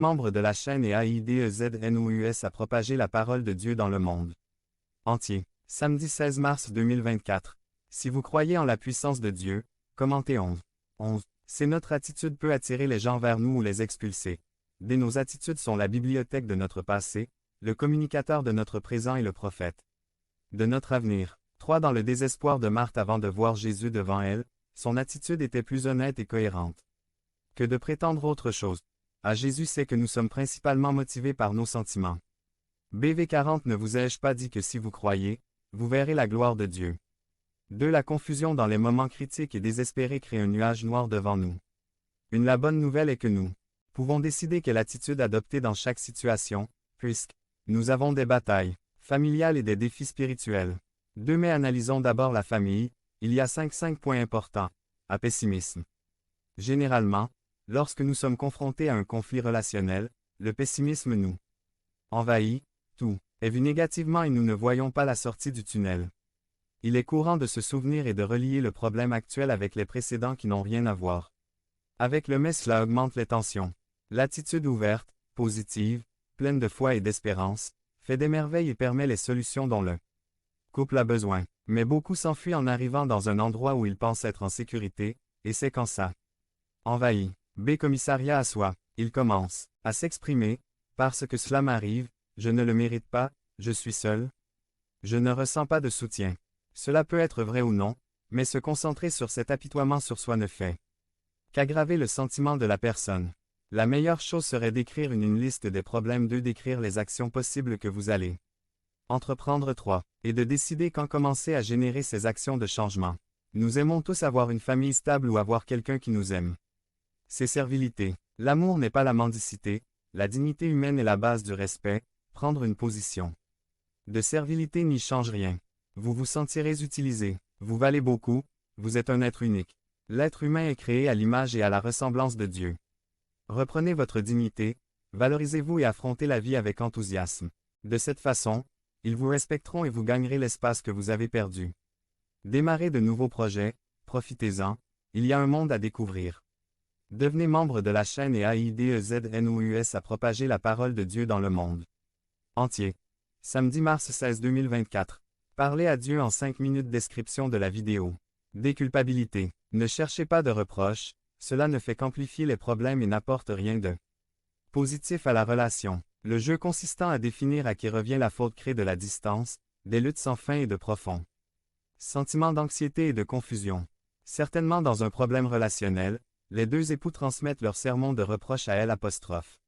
Membre de la chaîne et AIDEZNOUS a propagé la parole de Dieu dans le monde entier. Samedi 16 mars 2024. Si vous croyez en la puissance de Dieu, commentez 11. C'est notre attitude peut attirer les gens vers nous ou les expulser. Nos attitudes sont la bibliothèque de notre passé, le communicateur de notre présent et le prophète de notre avenir. 3. Dans le désespoir de Marthe avant de voir Jésus devant elle, son attitude était plus honnête et cohérente que de prétendre autre chose. Jésus sait que nous sommes principalement motivés par nos sentiments. BV40 Ne vous ai-je pas dit que si vous croyez, vous verrez la gloire de Dieu. 2. La confusion dans les moments critiques et désespérés crée un nuage noir devant nous. La bonne nouvelle est que nous pouvons décider quelle attitude adopter dans chaque situation, puisque nous avons des batailles familiales et des défis spirituels. 2. Mais analysons d'abord la famille, il y a 5 points importants. Pessimisme. Généralement, lorsque nous sommes confrontés à un conflit relationnel, le pessimisme nous envahit, tout est vu négativement et nous ne voyons pas la sortie du tunnel. Il est courant de se souvenir et de relier le problème actuel avec les précédents qui n'ont rien à voir avec le mais cela augmente les tensions. L'attitude ouverte, positive, pleine de foi et d'espérance, fait des merveilles et permet les solutions dont le couple a besoin. Mais beaucoup s'enfuient en arrivant dans un endroit où ils pensent être en sécurité, et c'est quand ça envahit. Commissariat à soi. Il commence à s'exprimer, parce que cela m'arrive, je ne le mérite pas, je suis seul. Je ne ressens pas de soutien. Cela peut être vrai ou non, mais se concentrer sur cet apitoiement sur soi ne fait qu'aggraver le sentiment de la personne. La meilleure chose serait d'écrire une liste des problèmes, 2. D'écrire les actions possibles que vous allez entreprendre, 3. Et de décider quand commencer à générer ces actions de changement. Nous aimons tous avoir une famille stable ou avoir quelqu'un qui nous aime. C'est servilité. L'amour n'est pas la mendicité, la dignité humaine est la base du respect, prendre une position de servilité n'y change rien. Vous vous sentirez utilisé, vous valez beaucoup, vous êtes un être unique. L'être humain est créé à l'image et à la ressemblance de Dieu. Reprenez votre dignité, valorisez-vous et affrontez la vie avec enthousiasme. De cette façon, ils vous respecteront et vous gagnerez l'espace que vous avez perdu. Démarrez de nouveaux projets, profitez-en, il y a un monde à découvrir. Devenez membre de la chaîne et AIDEZNOUS a propagé la parole de Dieu dans le monde entier. Samedi mars 16 2024. Parlez à Dieu en 5 minutes. Description de la vidéo. Déculpabilité. Ne cherchez pas de reproches, cela ne fait qu'amplifier les problèmes et n'apporte rien de positif à la relation. Le jeu consistant à définir à qui revient la faute crée de la distance, des luttes sans fin et de profonds sentiments d'anxiété et de confusion. Certainement dans un problème relationnel, les deux époux transmettent leur sermon de reproche à elle apostrophe.